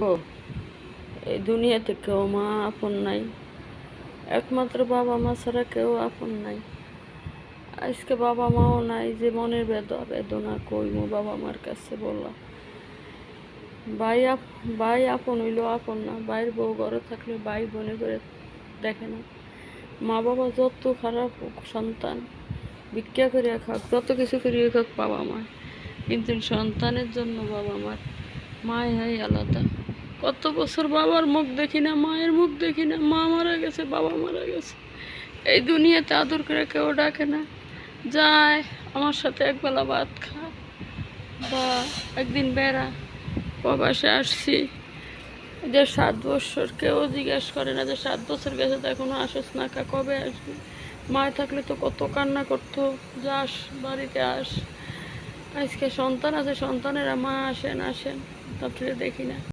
গো, এই দুনিয়াতে কেউ মা আপন নাই, একমাত্র বাবা মা ছাড়া কেউ আপন নাই। আজকে বাবা মাও নাই, যে মনের বেদনা কইমু বাবা মার কাছে বললা। ভাই আপন হইলেও আপন না, ভাইয়ের বউ ঘরে থাকলে ভাই বোনে করে দেখে না। মা বাবা যত খারাপ হোক, সন্তান ভিক্ষা করিয়া খাক, যত কিছু করিয়া খাক বাবা মা, কিন্তু সন্তানের জন্য বাবা মার মায় আলাদা। কত বছর বাবার মুখ দেখি না, মায়ের মুখ দেখি না, মা মারা গেছে, বাবা মারা গেছে। এই দুনিয়াতে আদর করে কেউ ডাকে না, যায় আমার সাথে একবেলা ভাত খা বা একদিন বেড়া। প্রবাসে আসছি, যে 7 বছর কেউ জিজ্ঞেস করে না যে 7 বছর গেছে তো এখনো আসিস না, কবে আসবি। মায় থাকলে তো কত কান্না করতো, যাস বাড়িতে আস। আজকে সন্তান আছে, সন্তানেরা মা আসেন আসেন, তারপরে দেখি না।